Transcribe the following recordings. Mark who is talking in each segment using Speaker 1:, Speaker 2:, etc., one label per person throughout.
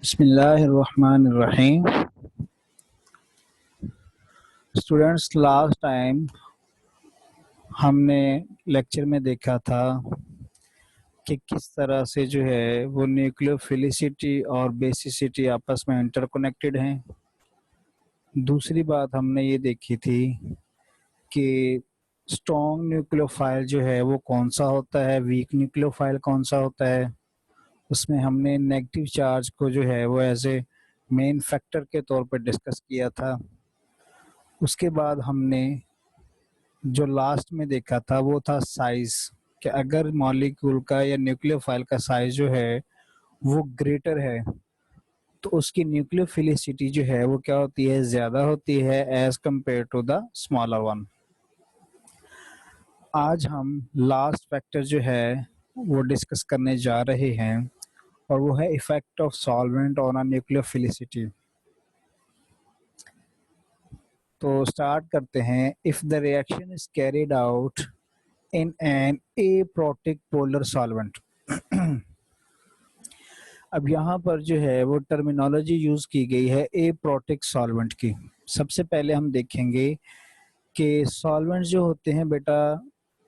Speaker 1: बिस्मिल्लाहिर्रहमानिर्रहीम। Students, last time हमने lecture में देखा था कि किस तरह से जो है वो न्यूक्लियोफिलिसिटी और बेसिसिटी आपस में इंटरकनेक्टेड हैं। दूसरी बात हमने ये देखी थी कि स्ट्रॉन्ग न्यूक्लियोफाइल जो है वो कौन सा होता है, वीक न्यूक्लियोफाइल कौन सा होता है। उसमें हमने नेगेटिव चार्ज को जो है वो एज ए मेन फैक्टर के तौर पर डिस्कस किया था। उसके बाद हमने जो लास्ट में देखा था वो था साइज, कि अगर मॉलिक्यूल का या न्यूक्लियोफाइल का साइज जो है वो ग्रेटर है तो उसकी न्यूक्लियोफिलिसिटी जो है वो क्या होती है, ज़्यादा होती है as compare to the smaller one. आज हम लास्ट फैक्टर जो है वो डिस्कस करने जा रहे हैं और वो है effect of solvent on a nucleophilicity. तो स्टार्ट करते हैं। If the reaction is carried out in an aprotic polar solvent। अब यहाँ पर जो है वो टर्मिनोलॉजी यूज की गई है एप्रोटिक सॉल्वेंट की। सबसे पहले हम देखेंगे कि सॉल्वेंट्स जो होते हैं बेटा,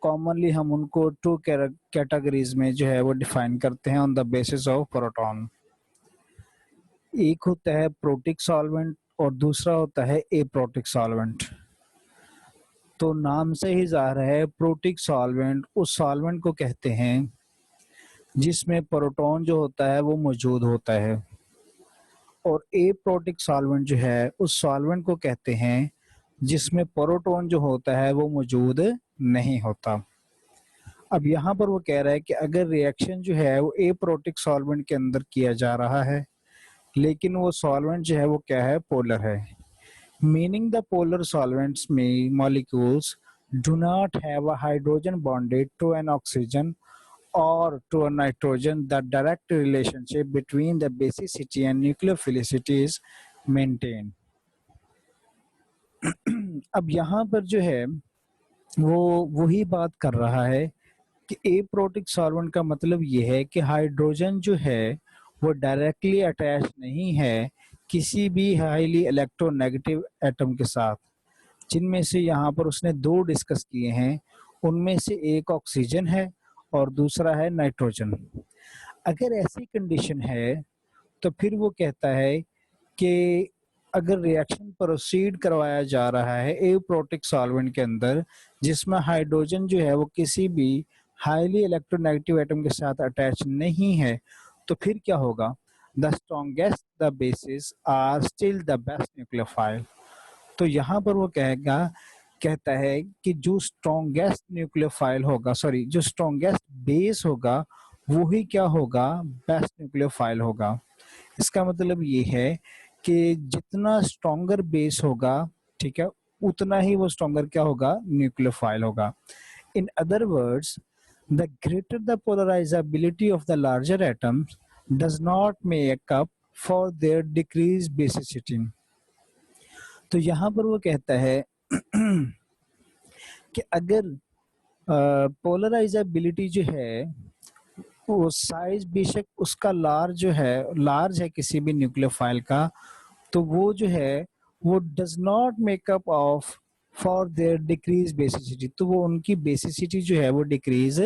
Speaker 1: कॉमनली हम उनको टू कैटेगरीज में जो है वो डिफाइन करते हैं on the basis of proton. एक होता है प्रोटिक सॉल्वेंट और दूसरा होता है एप्रोटिक सॉल्वेंट। तो नाम से ही ज़ाहिर है प्रोटिक सॉल्वेंट उस सॉल्वेंट को कहते हैं जिसमें प्रोटॉन जो होता है वो मौजूद होता है, और एप्रोटिक सॉल्वेंट जो है उस सॉल्वेंट को कहते हैं जिसमें प्रोटॉन जो होता है वो मौजूद नहीं होता। अब यहाँ पर वो कह रहा है कि अगर रिएक्शन जो है वो एप्रोटिक सॉल्वेंट के अंदर किया जा रहा है लेकिन वो सॉल्वेंट जो है वो क्या है, पोलर है, मीनिंग द पोलर सॉल्वेंट्स में molecules do not have a hydrogen bonded to an oxygen or to a nitrogen, the direct relationship between the basicity and nucleophilicity is maintained। अब यहाँ पर जो है वो वही बात कर रहा है कि एप्रोटिक सॉल्वेंट का मतलब ये है कि हाइड्रोजन जो है वो डायरेक्टली अटैच नहीं है किसी भी हाईली इलेक्ट्रोनेगेटिव एटम के साथ, जिनमें से यहाँ पर उसने दो डिस्कस किए हैं। उनमें से एक ऑक्सीजन है और दूसरा है नाइट्रोजन। अगर ऐसी कंडीशन है तो फिर वो कहता है कि अगर रिएक्शन प्रोसीड करवाया जा रहा है एप्रोटिक सॉल्वेंट के अंदर जिसमें हाइड्रोजन जो है वो किसी भी हाईली इलेक्ट्रोनेगेटिव एटम के साथ अटैच नहीं है, तो फिर क्या होगा, the strongest the bases are still the best nucleophile. तो यहाँ पर वो कहता है कि जो स्ट्रॉन्गेस्ट न्यूक्लियोफाइल होगा, सॉरी, जो स्ट्रॉन्गेस्ट बेस होगा वो ही क्या होगा, बेस्ट न्यूक्लियोफाइल होगा। इसका मतलब ये है कि जितना स्ट्रॉन्गर बेस होगा, ठीक है, उतना ही वो स्ट्रॉन्गर क्या होगा, न्यूक्लियोफाइल होगा। In other words, the greater the polarisability of the larger atoms does not make up for their decrease basicity. तो यहाँ पर वो कहता है कि अगर पोलराइजेबिलिटी जो है वो साइज बेशक उसका लार्ज है किसी भी न्यूक्लियोफाइल का, तो वो जो है वो does not make up of for their decrease basicity, तो वो उनकी बेसिसिटी जो है वो डिक्रीज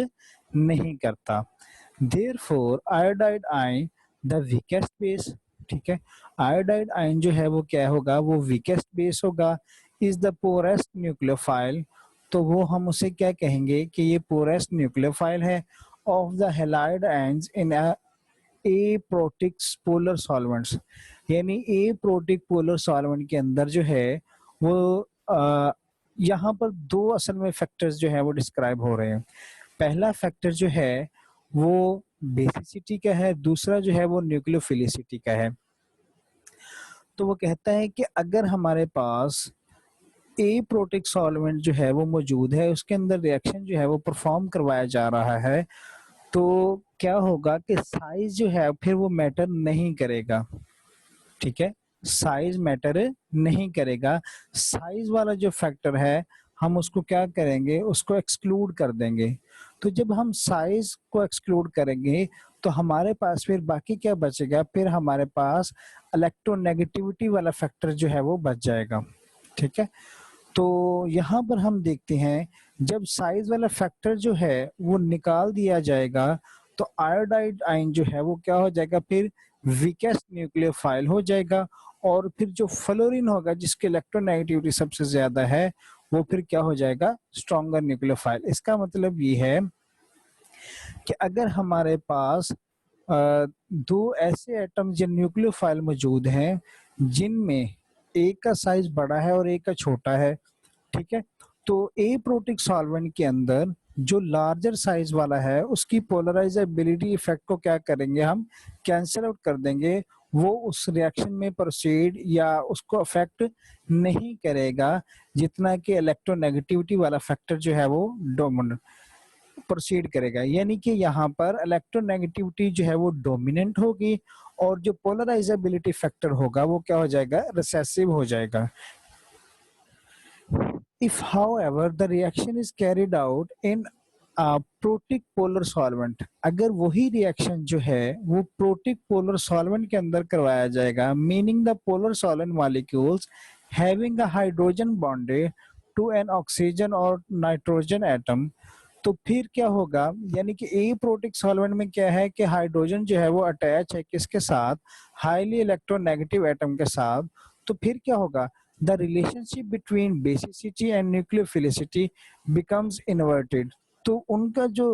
Speaker 1: नहीं करता। Therefore iodide ion the weakest base, ठीक है, आयोडाइड आयन जो है वो क्या होगा, वो वीकेस्ट बेस होगा, इज द पोरेस्ट न्यूक्लियोफाइल। तो वो हम उसे क्या कहेंगे कि ये पोरेस्ट न्यूक्लियोफाइल है of the halide ions in aprotic polar solvents. यानी एप्रोटिक पोलर सॉल्वेंट के अंदर जो है वो यहाँ पर दो असल में फैक्टर्स जो है वो डिस्क्राइब हो रहे हैं। पहला फैक्टर जो है वो बेसिसिटी का है, दूसरा जो है वो न्यूक्लियोफिलिसिटी का है। तो वो कहता है कि अगर हमारे पास एप्रोटिक सॉल्वेंट जो है वो मौजूद है, उसके अंदर रिएक्शन जो है वो परफॉर्म करवाया जा रहा है, तो क्या होगा कि साइज जो है फिर वो मैटर नहीं करेगा, ठीक है, साइज मैटर नहीं करेगा। साइज वाला जो फैक्टर है हम उसको क्या करेंगे, उसको एक्सक्लूड कर देंगे। तो जब हम साइज को एक्सक्लूड करेंगे तो हमारे पास फिर बाकी क्या बचेगा, फिर हमारे पास इलेक्ट्रोनेगेटिविटी वाला फैक्टर जो है वो बच जाएगा। ठीक है, तो यहाँ पर हम देखते हैं जब साइज वाला फैक्टर जो है वो निकाल दिया जाएगा तो आयोडाइड आयन जो है वो क्या हो जाएगा, फिर वीकेस्ट न्यूक्लियोफाइल हो जाएगा, और फिर जो फ्लोरीन होगा जिसकी इलेक्ट्रोनेगेटिविटी सबसे ज्यादा है वो फिर क्या हो जाएगा, स्ट्रॉन्गर न्यूक्लियोफाइल। इसका मतलब ये है कि अगर हमारे पास दो ऐसे एटम या न्यूक्लियोफाइल मौजूद हैं जिनमें एक का साइज बड़ा है और एक का छोटा है, ठीक है, तो ए प्रोटिक सॉल्वेंट के अंदर जो लार्जर साइज वाला है उसकी पोलराइजेबिलिटी इफेक्ट को क्या करेंगे, हम कैंसिल आउट कर देंगे। वो उस रिएक्शन में प्रोसीड या उसको अफेक्ट नहीं करेगा जितना कि इलेक्ट्रोनेगेटिविटी वाला फैक्टर जो है वो डोमिनेंट प्रोसीड करेगा। यानी कि यहाँ पर इलेक्ट्रोनेगेटिविटी जो है वो डोमिनेंट होगी और जो पोलराइजेबिलिटी फैक्टर होगा वो क्या हो जाएगा, रिसेसिव हो जाएगा। If however the reaction is carried out in a protic polar solvent, अगर वही रिएक्शन जो है वो प्रोटिक पोलर सॉल्वेंट के अंदर करवाया जाएगा, meaning the polar solvent molecules having a hydrogen bonded to an oxygen और नाइट्रोजन एटम, तो फिर क्या होगा, यानी कि ए प्रोटिक सॉल्वेंट में क्या है कि हाइड्रोजन जो है वो अटैच है किसके साथ, हाईली इलेक्ट्रोनेगेटिव एटम के साथ, तो फिर क्या होगा, the relationship between basicity and nucleophilicity becomes inverted। तो उनका जो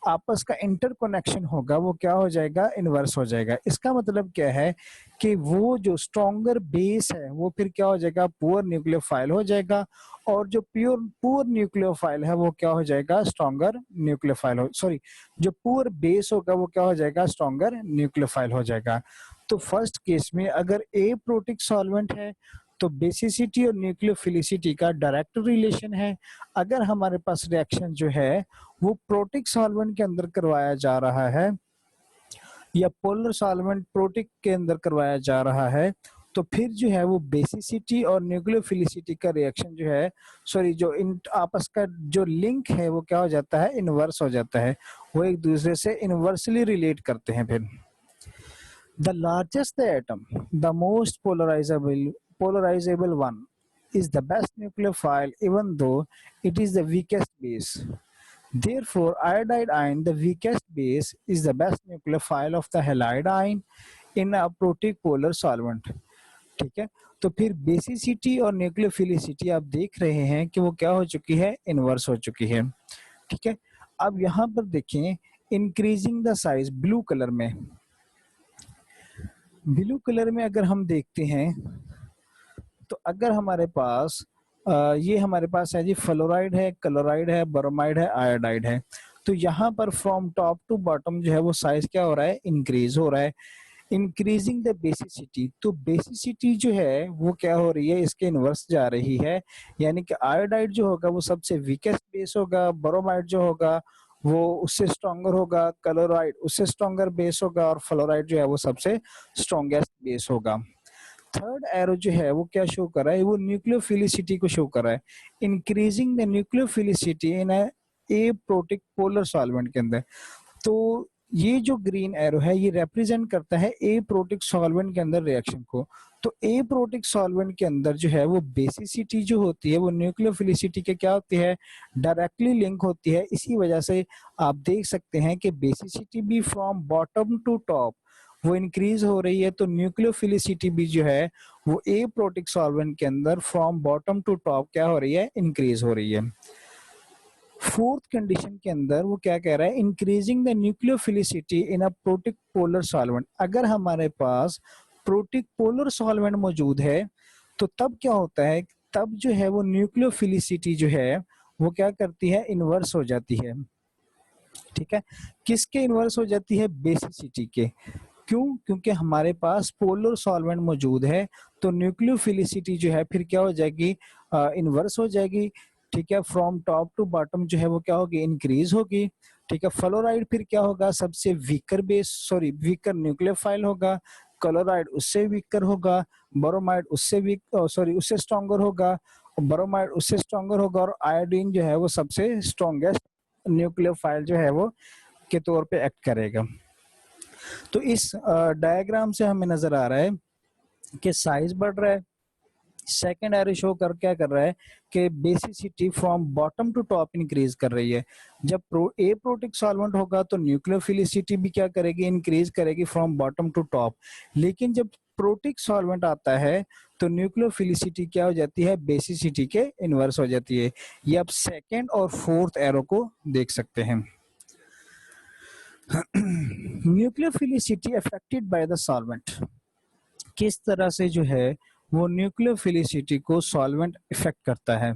Speaker 1: आपस का इंटरकनेक्शन होगा वो क्या हो जाएगा, इनवर्स हो जाएगा। इसका मतलब क्या है कि वो जो स्ट्रॉन्गर बेस है वो फिर क्या हो जाएगा, पुअर न्यूक्लियोफाइल हो जाएगा, और जो पुअर न्यूक्लियोफाइल है वो क्या हो जाएगा, स्ट्रॉन्गर न्यूक्लियोफाइल हो, सॉरी, जो पुअर बेस होगा वो क्या हो जाएगा, स्ट्रॉन्गर न्यूक्लियोफाइल हो जाएगा। तो फर्स्ट केस में अगर ए प्रोटिक सॉल्वेंट है तो बेसिसिटी और न्यूक्लियोफिलिसिटी का डायरेक्ट रिलेशन है। अगर हमारे पास रिएक्शन जो है वो प्रोटिक सॉल्वेंट के अंदर करवाया जा रहा है या पोलर सॉल्वेंट प्रोटिक के अंदर करवाया जा रहा है, तो फिर जो है वो बेसिसिटी और न्यूक्लियोफिलिसिटी का रिएक्शन जो है, सॉरी, जो इन आपस का जो लिंक है वो क्या हो जाता है, इनवर्स हो जाता है। वो एक दूसरे से इनवर्सली रिलेट करते हैं। फिर the largest the atom, the most polarizable one, is the best nucleophile even though it is the weakest base. Therefore, iodide ion, the weakest base, is the best nucleophile of the halide ion in a protic-polar solvent। ठीक है, तो फिर basicity और nucleophilicity आप देख रहे हैं कि वो क्या हो चुकी है, इनवर्स हो चुकी है। ठीक है, अब यहाँ पर देखें increasing the size, blue colour में, ब्लू कलर में अगर हम देखते हैं तो अगर हमारे पास ये हमारे पास है जी फ्लोराइड है, क्लोराइड है, ब्रोमाइड है, आयोडाइड है, तो यहाँ पर फ्रॉम टॉप टू बॉटम जो है वो साइज क्या हो रहा है, इंक्रीज हो रहा है। इंक्रीजिंग द बेसिसिटी, तो बेसिसिटी जो है वो क्या हो रही है, इसके इनवर्स जा रही है, यानी कि आयोडाइड जो होगा वो सबसे वीकेस्ट बेस होगा, ब्रोमाइड जो होगा वो उससे स्ट्रॉन्गर होगा, क्लोराइड उससे स्ट्रॉन्गर बेस होगा, और फ्लोराइड जो है वो सबसे स्ट्रॉन्गेस्ट बेस होगा। थर्ड एरो जो है वो क्या शो कर रहा है, वो न्यूक्लियोफिलिसिटी को शो कर रहा है, increasing the nucleophilicity in A protic polar solvent के अंदर। तो ये जो ग्रीन एरो है ये रिप्रेजेंट करता है ए प्रोटिक सॉल्वेंट के अंदर रिएक्शन को। तो ए प्रोटिक सॉल्वेंट के अंदर जो है वो बेसिसिटी जो होती है वो न्यूक्लियोफिलिसिटी के क्या होती है, डायरेक्टली लिंक होती है। इसी वजह से आप देख सकते हैं कि बेसिसिटी भी फ्रॉम बॉटम टू टॉप वो इंक्रीज हो रही है, तो न्यूक्लियोफिलिसिटी भी जो है वो ए प्रोटिक सॉल्वेंट के अंदर फ्रॉम बॉटम टू टॉप क्या हो रही है, इंक्रीज हो रही है। फोर्थ कंडीशन के अंदर वो क्या कह रहा है, increasing the nucleophilicity in a protic polar solvent. अगर हमारे पास प्रोटिक पोलर सॉल्वेंट मौजूद है तो तब क्या होता है, तब जो है वो न्यूक्लियोफिलिसिटी जो है वो क्या करती है, इनवर्स हो जाती है। ठीक है, किसके इनवर्स हो जाती है, बेसिसिटी के। क्यों, क्योंकि हमारे पास पोलर सॉल्वेंट मौजूद है, तो न्यूक्लियोफिलिसिटी जो है फिर क्या हो जाएगी, इनवर्स हो जाएगी। ठीक है, फ्रॉम टॉप टू बॉटम जो है वो क्या होगी, इंक्रीज होगी। ठीक है, फ्लोराइड फिर क्या होगा, सबसे weaker base, sorry weaker nucleophile होगा, क्लोराइड उससे वीकर होगा, ब्रोमाइड उससे वीक, सॉरी उससे स्ट्रॉन्गर होगा, ब्रोमाइड उससे स्ट्रॉन्गर होगा, और आयोडीन जो है वो सबसे स्ट्रॉन्गेस्ट न्यूक्लियोफाइल जो है वो के तौर पे एक्ट करेगा। तो इस डायग्राम से हमें नजर आ रहा है कि साइज बढ़ रहा है। सेकेंड एरो शो कर क्या कर रहा है कि basicity from bottom to top increase कर रही है। जब ए प्रोटिक सॉल्वेंट होगा तो न्यूक्लियोफिलिसिटी भी क्या करेगी, इंक्रीज करेगी फ्रॉम बॉटम टू टॉप। लेकिन जब प्रोटिक सॉल्वेंट आता है तो न्यूक्लियोफिलिसिटी क्या हो जाती है, बेसिसिटी के इनवर्स हो जाती है। ये आप सेकेंड और फोर्थ एरो को देख सकते हैं। Nucleophilicity affected by the solvent, किस तरह से जो है वो न्यूक्लियोफिलिसिटी को सॉल्वेंट इफेक्ट करता है।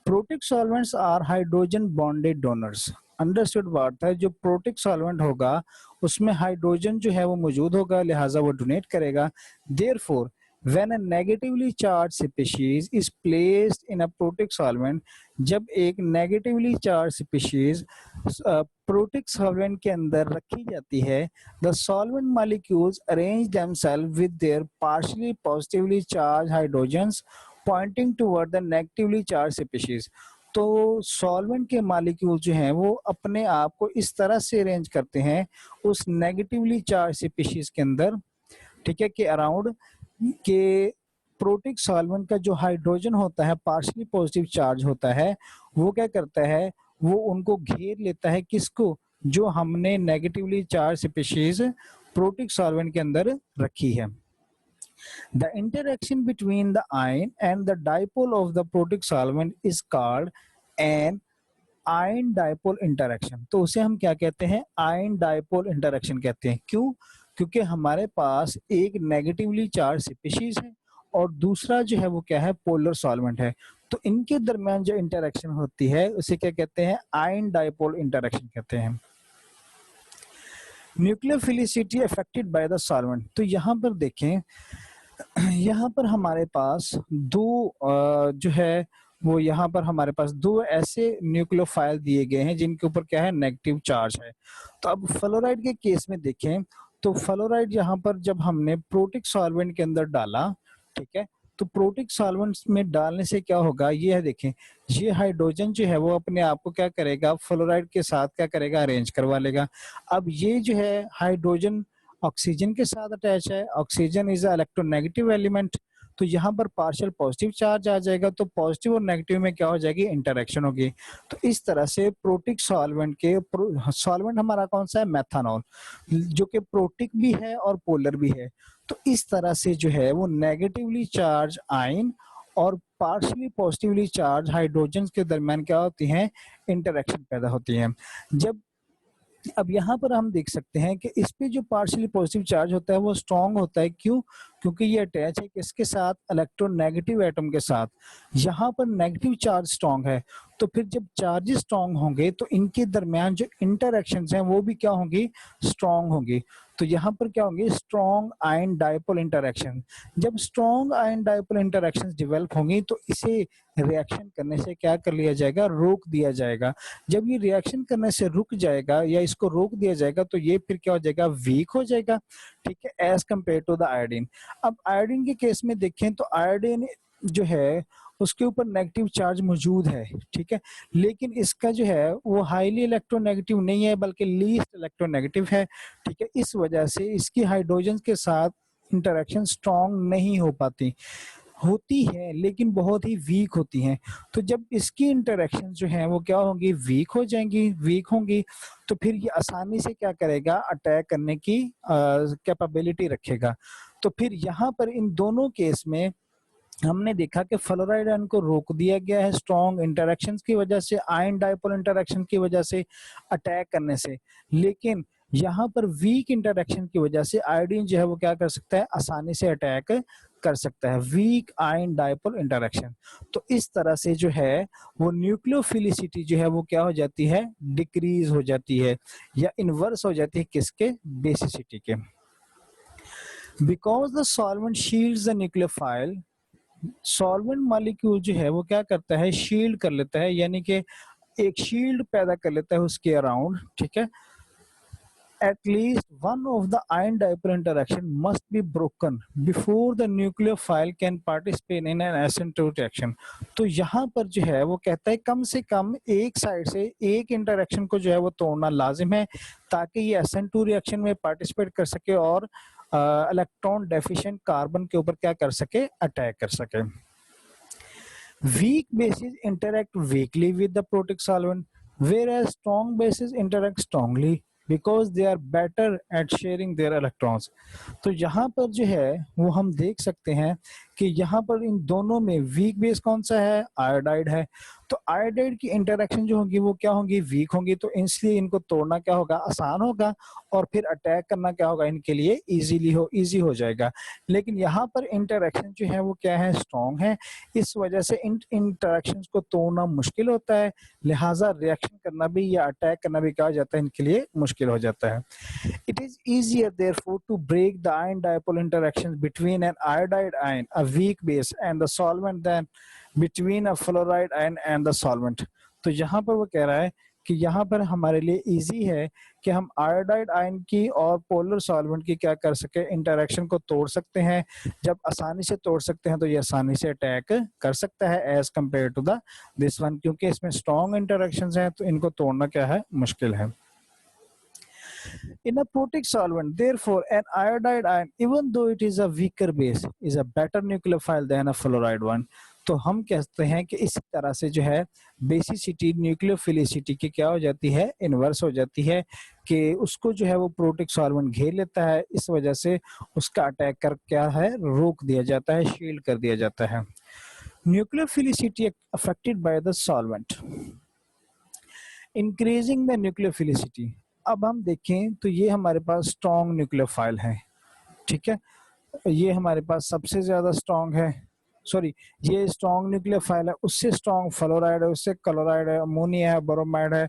Speaker 1: Protic solvents are hydrogen bonded donors. Understood बात है, जो प्रोटिक सॉल्वेंट होगा उसमें हाइड्रोजन जो है वो मौजूद होगा, लिहाजा वो डोनेट करेगा। Therefore when a negatively charged species is placed in a protic solvent, जब एक negatively charge species protic solvent के अंदर रखी जाती है, the solvent molecules arrange themselves with their partially positively charged hydrogens pointing toward the negatively charged species। तो solvent के molecule जो हैं वो अपने आप को इस तरह से अरेंज करते हैं उस नेगेटिवली चार्ज स्पीशीज के अंदर, ठीक है, के अराउंड के प्रोटिक सॉल्वेंट का जो हाइड्रोजन होता है पार्शियली पॉजिटिव चार्ज होता है, वो क्या करता है, वो उनको घेर लेता है, किसको, जो हमने negatively charge species protic solvent के अंदर रखी है। The interaction between the ion and the dipole of the protic solvent is called an ion dipole interaction. तो उसे हम क्या कहते हैं, आयन डायपोल इंटरेक्शन कहते हैं। क्यों? क्योंकि हमारे पास एक नेगेटिवली चार्ज स्पीशीज है और दूसरा जो है वो क्या है, पोलर सॉल्वेंट है। तो इनके दरमियान जो इंटरेक्शन होती है उसे क्या कहते हैं, आयन डायपोल इंटरेक्शन कहते हैं। Nucleophilicity affected by the solvent, तो यहाँ पर देखें, यहाँ पर हमारे पास दो जो है वो यहाँ पर हमारे पास दो ऐसे न्यूक्लियोफाइल दिए गए हैं जिनके ऊपर क्या है, नेगेटिव चार्ज है। तो अब फ्लोराइड के केस में देखें तो फ्लोराइड यहाँ पर जब हमने प्रोटिक सॉल्वेंट के अंदर डाला, ठीक है, तो प्रोटिक सॉल्वेंट्स में डालने से क्या होगा, ये है देखें, ये हाइड्रोजन जो है वो अपने आप को क्या करेगा, फ्लोराइड के साथ क्या करेगा, अरेंज करवा लेगा। अब ये जो है हाइड्रोजन ऑक्सीजन के साथ अटैच है, ऑक्सीजन इज इलेक्ट्रोनेगेटिव एलिमेंट, तो यहाँ पर पार्शियल पॉजिटिव चार्ज आ जाएगा, तो पॉजिटिव और नेगेटिव में क्या हो जाएगी, इंटरेक्शन होगी। तो इस तरह से प्रोटिक सॉल्वेंट के, सॉल्वेंट हमारा कौन सा है, मेथनॉल, जो कि प्रोटिक भी है और पोलर भी है। तो इस तरह से जो है वो नेगेटिवली चार्ज आयन और पार्शियली पॉजिटिवली चार्ज हाइड्रोजन के दरमियान क्या होती हैं, इंटरेक्शन पैदा होती है। जब अब यहाँ पर हम देख सकते हैं कि इस पे जो पार्शियली पॉजिटिव चार्ज होता है वो स्ट्रॉन्ग होता है। क्यों? क्योंकि ये अटैच है किसके साथ, इलेक्ट्रोनेगेटिव एटम के साथ। यहाँ पर नेगेटिव चार्ज स्ट्रॉन्ग है, तो फिर जब चार्जेस स्ट्रॉन्ग होंगे तो इनके दरमियान जो इंटरेक्शंस हैं वो भी क्या होंगी, स्ट्रॉन्ग होंगी। तो यहाँ पर क्या होंगे, स्ट्रॉन्ग आयन डायपोल इंटरेक्शन। जब strong ion dipole interaction develop होंगी तो इसे रिएक्शन करने से क्या कर लिया जाएगा, रोक दिया जाएगा। जब ये रिएक्शन करने से रुक जाएगा या इसको रोक दिया जाएगा तो ये फिर क्या हो जाएगा, वीक हो जाएगा, ठीक है, as compare to the iodine. अब आयोडीन के केस में देखें तो आयोडीन जो है उसके ऊपर नेगेटिव चार्ज मौजूद है, ठीक है, लेकिन इसका जो है वो हाईली इलेक्ट्रोनेगेटिव नहीं है बल्कि लीस्ट इलेक्ट्रोनेगेटिव है, ठीक है। इस वजह से इसकी हाइड्रोजन के साथ इंटरेक्शन स्ट्रॉन्ग नहीं हो पाती, होती है लेकिन बहुत ही वीक होती हैं। तो जब इसकी इंटरेक्शन जो है वो क्या होंगी, वीक हो जाएंगी, वीक होंगी, तो फिर ये आसानी से क्या करेगा, अटैक करने की कैपेबिलिटी रखेगा। तो फिर यहाँ पर इन दोनों केस में हमने देखा कि फ्लोराइड आयन को रोक दिया गया है स्ट्रॉन्ग इंटरेक्शंस की वजह से, आयन डायपोल इंटरेक्शन की वजह से अटैक करने से, लेकिन यहाँ पर वीक इंटरेक्शन की वजह से आयोडीन जो है वो क्या कर सकता है, आसानी से अटैक कर सकता है, वीक आयन डायपोल इंटरेक्शन। तो इस तरह से जो है वो न्यूक्लियोफिलिसिटी जो है वो क्या हो जाती है, डिक्रीज हो जाती है या इनवर्स हो जाती है, किसके, बेसिसिटी के। Because the solvent shields the nucleophile, solvent molecule जो है वो क्या करता है, शील्ड कर लेता है, यानी कि एक शील्ड पैदा कर लेता है उसके अराउंड, ठीक है। at least one of the ion dipole interaction must be broken before the nucleophile can participate in an SN2 reaction। तो यहाँ पर जो है वो कहता है कम से कम एक साइड से एक इंटरेक्शन को जो है वो तोड़ना लाजिम है ताकि ये SN2 रिएक्शन में पार्टिसिपेट कर सके और इलेक्ट्रॉन डेफिशिएंट कार्बन के ऊपर क्या कर सके, अटैक कर सके। Weak bases interact weakly with the protic solvent, whereas strong bases interact strongly because they are better at sharing their electrons। तो यहाँ पर जो है वो हम देख सकते हैं कि यहाँ पर इन दोनों में वीक बेस कौन सा है, आयोडाइड है। तो आयोडाइड की इंटरेक्शन जो होगी वो क्या होगी, वीक होगी, तो इसलिए इनको तोड़ना क्या होगा, आसान होगा, और फिर अटैक करना क्या होगा इनके लिए इजी हो जाएगा। लेकिन यहाँ पर इंटरेक्शन जो है वो क्या है, स्ट्रॉन्ग है, इस वजह से इन इंटरेक्शंस को तोड़ना मुश्किल होता है, लिहाजा रिएक्शन करना भी या अटैक करना भी क्या हो जाता है इनके लिए मुश्किल हो जाता है। It is easier therefore to break the ion dipole interactions between an iodide ion, a weak base, and the solvent than between a fluoride ion and the solvent। तो यहाँ पर वो कह रहा है कि यहाँ पर हमारे लिए इजी है कि हम आयोडाइड आयन की और पोलर सॉल्वेंट की क्या कर सके, इंटरेक्शन को तोड़ सकते हैं। जब आसानी से तोड़ सकते हैं तो ये आसानी से अटैक कर सकता है as compare to the this one, क्योंकि इसमें स्ट्रॉन्ग इंटरेक्शंस हैं तो इनको तोड़ना क्या है, मुश्किल है। In a protic solvent, therefore, an iodide ion, even though it is a weaker base, is a better nucleophile than a fluoride one। तो हम कहते हैं कि इसी तरह से जो है बेसिसिटी न्यूक्लियोफिलिसिटी की क्या हो जाती है, इनवर्स हो जाती है, कि उसको जो है वो प्रोटिक सॉल्वेंट घेर लेता है, इस वजह से उसका अटैक कर क्या है, रोक दिया जाता है, शील्ड कर दिया जाता है। Nucleophilicity affected by the solvent, increasing the nucleophilicity. अब हम देखें तो ये हमारे पास स्ट्रॉन्ग न्यूक्लियोफाइल है, ठीक है, ये हमारे पास सबसे ज्यादा स्ट्रॉन्ग है, सॉरी ये स्ट्रॉन्ग न्यूक्लियोफाइल है, उससे स्ट्रॉन्ग फ्लोराइड है, उससे क्लोराइड है, अमोनिया है, ब्रोमाइड है,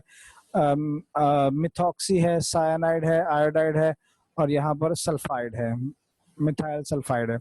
Speaker 1: मिथॉक्सी है, साइनाइड है, आयोडाइड है, और यहाँ पर सल्फाइड है, मिथाइल सल्फाइड है।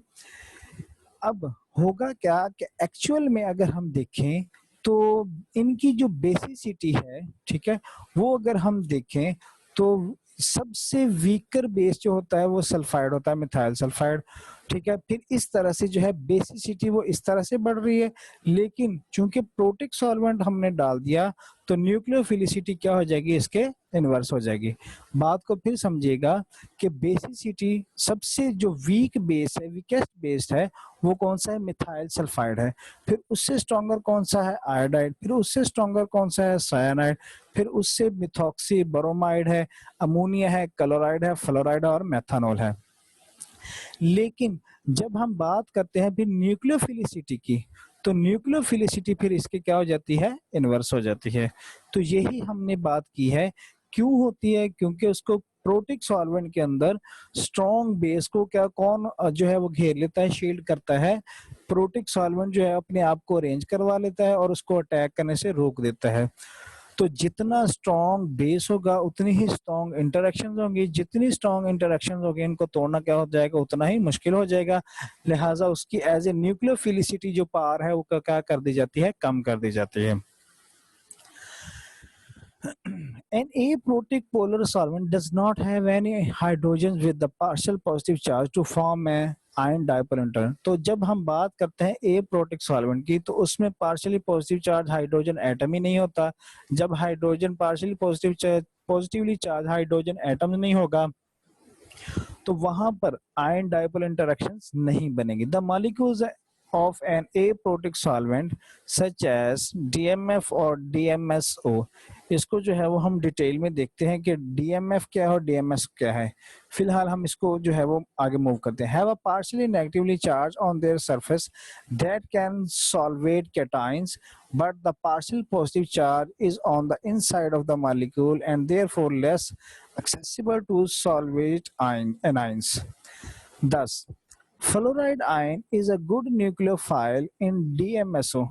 Speaker 1: अब होगा क्या कि एक्चुअल में अगर हम देखें तो इनकी जो बेसिसिटी है, ठीक है, वो अगर हम देखें तो सबसे वीकर बेस जो होता है वो सल्फाइड होता है, मिथाइल सल्फाइड, ठीक है। फिर इस तरह से जो है बेसिसिटी वो इस तरह से बढ़ रही है, लेकिन चूंकि प्रोटिक सॉल्वेंट हमने डाल दिया तो न्यूक्लियोफिलिसिटी क्या हो जाएगी, इसके इनवर्स हो जाएगी। बात को फिर समझिएगा कि बेसिसिटी सबसे जो वीक बेस है, वीकेस्ट बेस है, वो कौन सा है, मिथाइल सल्फाइड है। फिर उससे स्ट्रॉन्गर कौन सा है, आयोडाइड। फिर उससे स्ट्रॉन्गर कौन सा है, साइनाइड। फिर उससे मिथॉक्सी, ब्रोमाइड है, अमोनिया है, क्लोराइड है, फ्लोराइड और मेथनॉल है। लेकिन जब हम बात करते हैं फिर न्यूक्लियोफिलिसिटी की, तो न्यूक्लियोफिलिसिटी फिर इसकी क्या हो जाती है, इनवर्स हो जाती है। तो यही हमने बात की है, क्यों होती है, क्योंकि उसको प्रोटिक सॉल्वेंट के अंदर स्ट्रॉन्ग बेस को क्या कौन जो है वो घेर लेता है, शील्ड करता है। प्रोटिक सॉल्वेंट जो है अपने आप को अरेंज करवा लेता है और उसको अटैक करने से रोक देता है। तो जितना स्ट्रॉन्ग बेस होगा उतनी ही स्ट्रॉन्ग इंटरेक्शंस होंगी, जितनी स्ट्रॉन्ग इंटरेक्शंस होगी इनको तोड़ना क्या हो जाएगा, उतना ही मुश्किल हो जाएगा। लिहाजा उसकी एज ए न्यूक्लियोफिलिसिटी जो पावर है वो क्या कर दी जाती है, कम कर दी जाती है। An aprotic polar solvent does not have any hydrogens with the partial positive charge to form a ion dipole intern. तो जब हम बात करते हैं ए प्रोटिक सॉल्वेंट की, तो उसमें partially positive charge hydrogen atom ही नहीं होता। जब hydrogen partially positively charge hydrogen atom नहीं होगा तो वहां पर आयन डायपोल इंटरेक्शंस नहीं बनेगी। The molecules of an aprotic solvent such as DMF और DMSO, इसको जो है वो हम डिटेल में देखते हैं कि DMF क्या है और DMS क्या है। फिलहाल हम इसको जो है वो आगे मूव करते हैं। Have a partially negatively charge on their surface that can solvate cations, but the partial positive charge is on the inside of the molecule and therefore less accessible to solvate anions. Thus, fluoride ion is a good nucleophile in DMSO।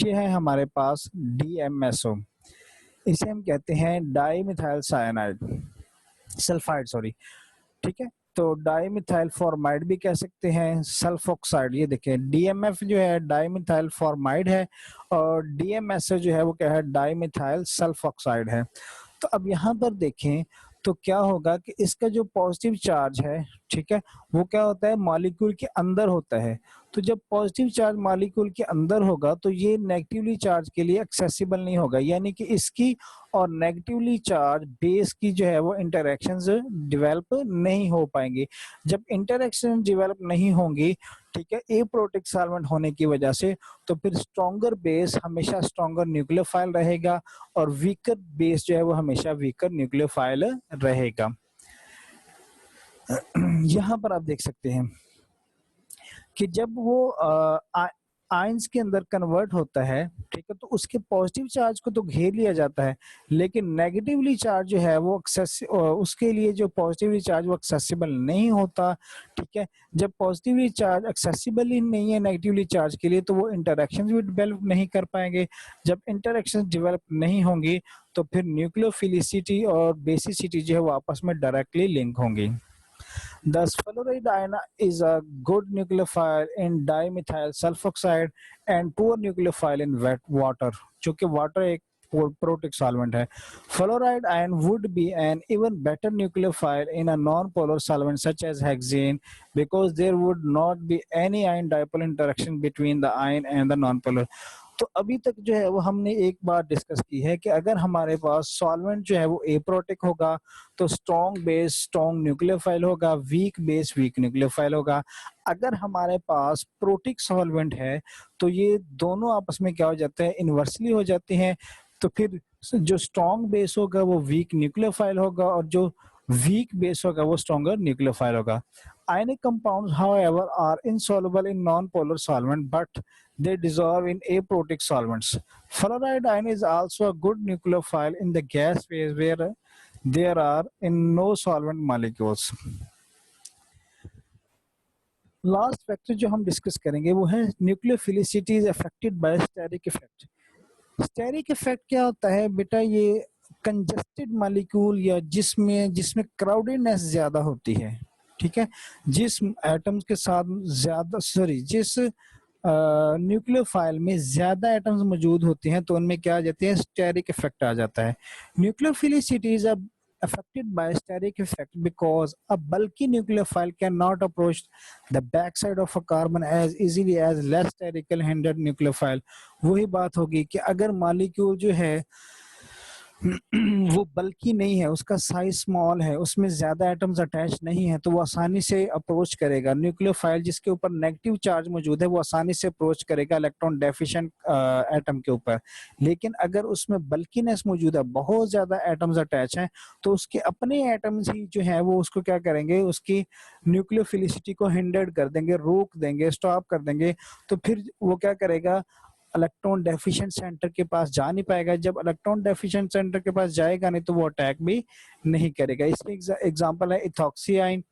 Speaker 1: ये है हमारे पास DMSO, इसे हम कहते हैं dimethyl cyanide sulphide, sorry, ठीक है। तो डाईमिथाइल फॉर्माइड भी कह सकते हैं, सल्फोक्साइड। ये देखें DMF जो है डाईमिथाइल फॉर्माइड है और DMSO जो है वो क्या है, डाईमिथाइल सल्फोक्साइड है। तो अब यहाँ पर देखें तो क्या होगा कि इसका जो पॉजिटिव चार्ज है, ठीक है, वो क्या होता है, मॉलिक्यूल के अंदर होता है। तो जब पॉजिटिव चार्ज मॉलिक्यूल के अंदर होगा तो ये नेगेटिवली चार्ज के लिए एक्सेसिबल नहीं होगा, यानी कि इसकी और नेगेटिवली चार्ज बेस की जो है वो इंटरेक्शंस डेवलप नहीं हो पाएंगी। जब इंटरेक्शन डेवलप नहीं होंगी, ठीक है, एप्रोटिक सॉल्वेंट होने की वजह से, तो फिर स्ट्रॉन्गर बेस हमेशा स्ट्रॉन्गर न्यूक्लियोफाइल रहेगा और वीकर बेस जो है वो हमेशा वीकर न्यूक्लियोफाइल रहेगा। यहाँ पर आप देख सकते हैं कि जब वो आयंस के अंदर कन्वर्ट होता है, ठीक है, तो उसके पॉजिटिव चार्ज को तो घेर लिया जाता है, लेकिन नेगेटिवली चार्ज जो है वो उसके लिए जो पॉजिटिवली चार्ज वो एक्सेसिबल नहीं होता, ठीक है। जब पॉजिटिवली चार्ज एक्सेसिबल ही नहीं है नेगेटिवली चार्ज के लिए, तो वो इंटरेक्शन भी डेवलप नहीं कर पाएंगे। जब इंटरेक्शन डेवलप नहीं होंगी तो फिर न्यूक्लियोफिलिसिटी और बेसिसिटी जो है वो आपस में डायरेक्टली लिंक होंगी। Thus, fluoride ion is a good nucleophile in dimethyl sulfoxide and poor nucleophile in wet water, जो कि water एक protic solvent है. Fluoride ion would be an even better nucleophile in a non-polar solvent such as hexane because there would not be any ion dipole interaction between the ion and the non-polar. तो अभी तक जो है वो हमने एक बार discuss की है कि अगर हमारे पास सॉल्वेंट जो है वो एप्रोटिक होगा तो स्ट्रॉन्ग बेस स्ट्रॉन्ग न्यूक्लियोफाइल होगा, वीक बेस वीक न्यूक्लियोफाइल होगा। अगर हमारे पास प्रोटिक सॉल्वेंट है तो ये दोनों आपस में क्या हो जाते हैं, इनवर्सली हो जाते हैं। तो फिर जो स्ट्रॉन्ग बेस होगा वो वीक न्यूक्लियोफाइल होगा और जो वीक बेस होगा वो स्ट्रॉन्गर न्यूक्लियोफाइल होगा। Ionic compounds, however, are insoluble in non-polar solvent, but they dissolve in aprotic solvents. Fluoride ion is also a good nucleophile in the gas phase where there are in no solvent molecules. Last factor जो हम discuss करेंगे वो है nucleophilicity is affected by steric effect. Steric effect क्या होता है बेटा, ये कंजस्टेड मॉलिक्यूल या जिसमें जिसमें क्राउडेडनेस ज्यादा होती है, ठीक है, जिस एटम्स के साथ ज्यादा जिस न्यूक्लियोफाइल में ज्यादा एटम्स मौजूद होते हैं तो उनमें क्या आ जाते हैं, स्टेरिक इफेक्ट आ जाता है। Nucleophilicity is affected by steric effect because a bulky nucleophile cannot approach the backside of a carbon as easily as less sterically hindered nucleophile। वही बात होगी कि अगर मॉलिक्यूल जो है वो बल्कि नहीं है, उसका साइज स्मॉल है, उसमें ज्यादा एटम्स अटैच नहीं है, तो वो आसानी से अप्रोच करेगा न्यूक्लियोफाइल जिसके ऊपर नेगेटिव चार्ज मौजूद है, वो आसानी से अप्रोच करेगा इलेक्ट्रॉन डेफिशिएंट एटम के ऊपर। लेकिन अगर उसमें बल्कीनेस मौजूद है, बहुत ज्यादा एटम्स अटैच हैं, तो उसके अपने एटम्स ही जो है वो उसको क्या करेंगे, उसकी न्यूक्लियोफिलिसिटी को हिंडर्ड कर देंगे, रोक देंगे, स्टॉप कर देंगे। तो फिर वो क्या करेगा, इलेक्ट्रॉन डेफिशिएंट सेंटर के पास जा नहीं पाएगा। जब इलेक्ट्रॉन डेफिशिएंट सेंटर के पास जाएगा नहीं तो वो अटैक भी नहीं करेगा। इसके एग्जांपल है इथॉक्सी आयन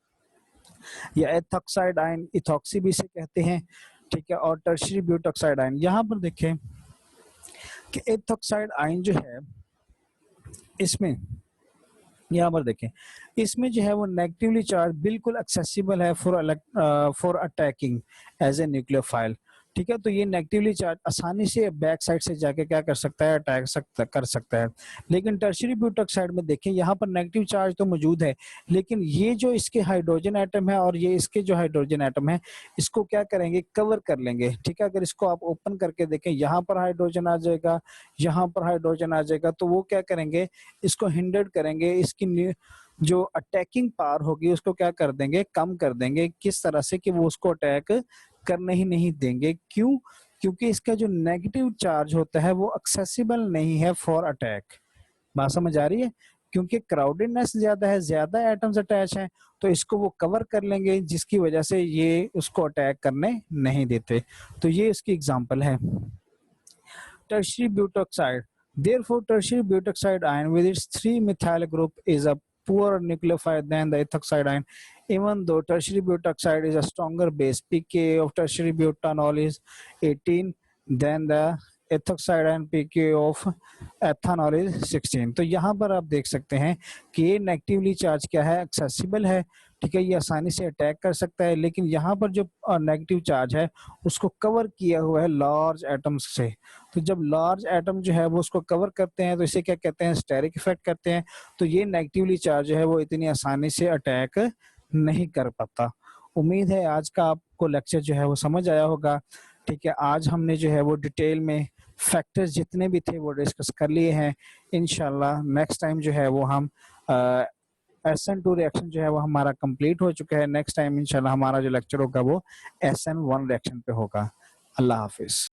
Speaker 1: या एथॉक्साइड आयन, इथॉक्सी भी इसे कहते हैं, ठीक है, और टर्शियरी ब्यूटॉक्साइड आयन। यहाँ पर देखें कि एथॉक्साइड आयन जो है इसमें, यहाँ पर देखें इसमें जो है वो नेगेटिवली चार्ज बिल्कुल एक्सेसिबल है for attacking as a nucleophile, ठीक है। तो ये नेगेटिवली चार्ज आसानी से बैक साइड से जाके क्या कर सकता है, अटैक कर सकता है। लेकिन टर्शियरी ब्यूटॉक्साइड में देखें यहाँ पर नेगेटिव चार्ज तो मौजूद है, लेकिन ये जो इसके हाइड्रोजन एटम है और ये इसके जो हाइड्रोजन एटम है इसको क्या करेंगे, कवर कर लेंगे, ठीक है। अगर इसको आप ओपन करके देखें, यहाँ पर हाइड्रोजन आ जाएगा, यहाँ पर हाइड्रोजन आ जाएगा, तो वो क्या करेंगे, इसको हिंडर्ड करेंगे, इसकी जो अटैकिंग पावर होगी उसको क्या कर देंगे, कम कर देंगे। किस तरह से कि वो उसको अटैक करने ही नहीं देंगे। क्यों? क्योंकि इसका जो नेगेटिव चार्ज होता है वो एक्सेसिबल नहीं है फॉर अटैक। बात समझ आ रही है? क्योंकि क्राउडेडनेस ज्यादा है, ज्यादा एटम्स अटैच हैं, तो इसको वो कवर कर लेंगे जिसकी वजह से ये उसको अटैक करने नहीं देते। तो ये इसकी एग्जांपल है। Tertiary butoxide, therefore tertiary butoxide ion with its 3-methyl group is a poorer nucleophile than the ethoxide ion. Even though tertiary butoxide is a stronger base, pKa of tertiary butanol is 18 than the ethoxide ion pKa of ethanol is 16। तो यहाँ पर आप देख सकते हैं कि ये negatively charge क्या है, एक्सेसिबल है, ठीक है, ये आसानी से अटैक कर सकता है, लेकिन यहाँ पर जो नेगेटिव चार्ज है उसको कवर किया हुआ है लार्ज एटम्स से। तो जब लार्ज एटम जो है वो उसको कवर करते हैं तो इसे क्या कहते हैं, स्टेरिक इफेक्ट कहते हैं। तो ये नेगेटिवली चार्ज जो है वो इतनी आसानी से अटैक नहीं कर पाता। उम्मीद है आज का आपको लेक्चर जो है वो समझ आया होगा। ठीक है, आज हमने जो है वो डिटेल में फैक्टर्स जितने भी थे वो डिस्कस कर लिए हैं। इंशाल्लाह नेक्स्ट टाइम जो है वो हम SN2 रिएक्शन जो है वो हमारा कंप्लीट हो चुका है। नेक्स्ट टाइम इंशाल्लाह हमारा जो लेक्चर होगा वो SN1 रिएक्शन पे होगा। अल्लाह हाफिज।